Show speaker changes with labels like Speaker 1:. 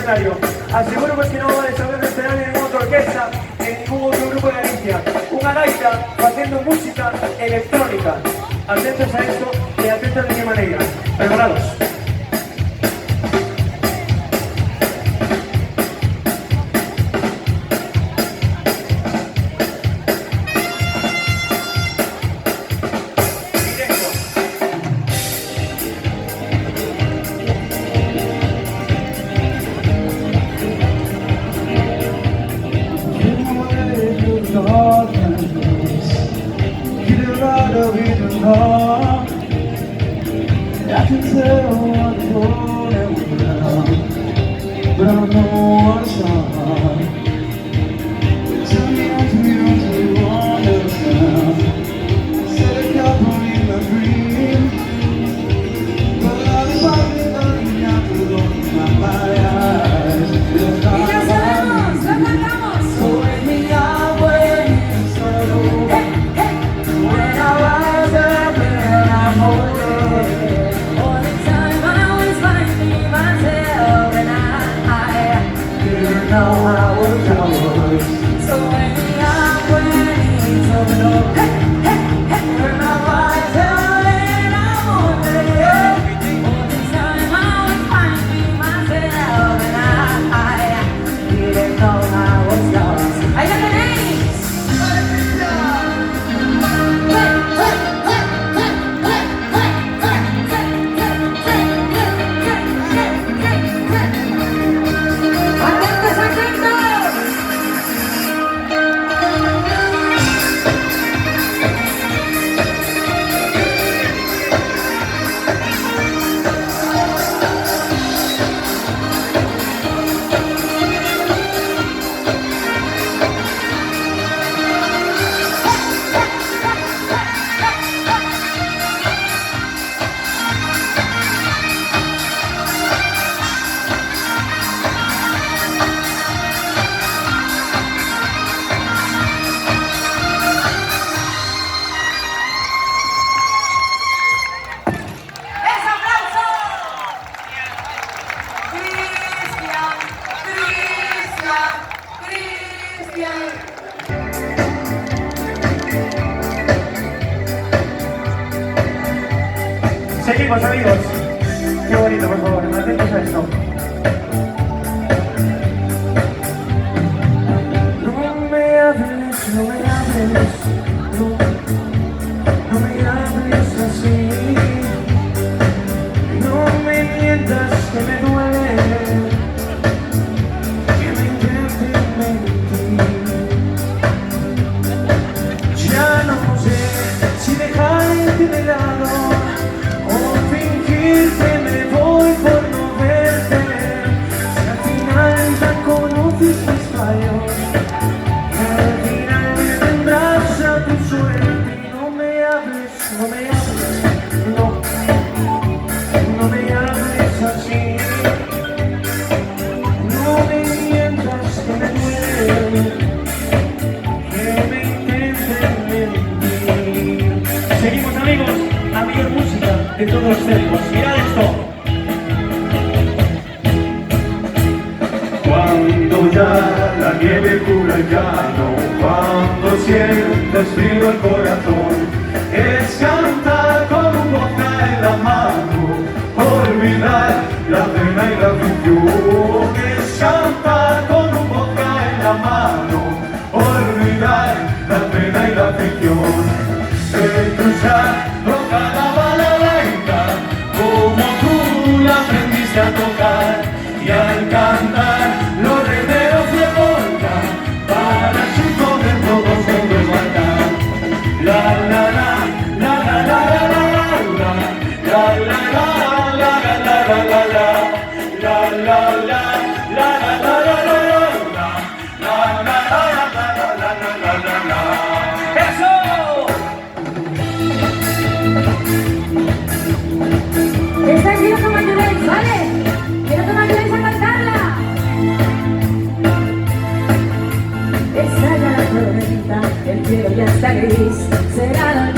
Speaker 1: escenario. Aseguro pues que no va a desahogar este escenario en ninguna otra orquesta, en ningún otro grupo de Galicia. Una gaita haciendo música electrónica. Atentos a esto y atentos de qué manera. ¿Preparados?
Speaker 2: I can tell what's going on, but I don't know what's on. Tell me how to understand. Said a couple in my dream, but I was probably looking out the look in my eyes. It's not about me. So wake me up when it's so when I rise up and I'm older. Know how it goes. So when I'm waiting for no when I rise up and I'm wondering all this time I was finding myself and I didn't know I was lost. I got the name.
Speaker 1: Seguimos, amigos. Qué bonito, por favor. Atentos a esto. No me hables, no me hables. No me hables así. No me mientas que me duele. Que me intenten mentir. Ya no sé si dejarte de lado o fingir que me voy por no verte. Si al final ya conoces mis fallos, al final me tendrás a tu suerte. No me hables, no me hables, no me hables así. No me mientas que me duele, que me intenten mentir. Seguimos, amigos. Amigos, música de todos los tiempos. Mirad esto.
Speaker 3: Cuando ya la nieve cubra el llano, cuando sientes frío el corazón, es cantar con un vodka en la mano, olvidar la pena y la aflicción. Es cantar con un vodka en la mano, olvidar la pena y la aflicción. Escuchar la balalaika como tú la aprendiste a tocar, y al cantar los remeros de polka para así poder todos juntos marcar. La la la la la la la la la la la la la la la
Speaker 2: El cielo ya está gris, será la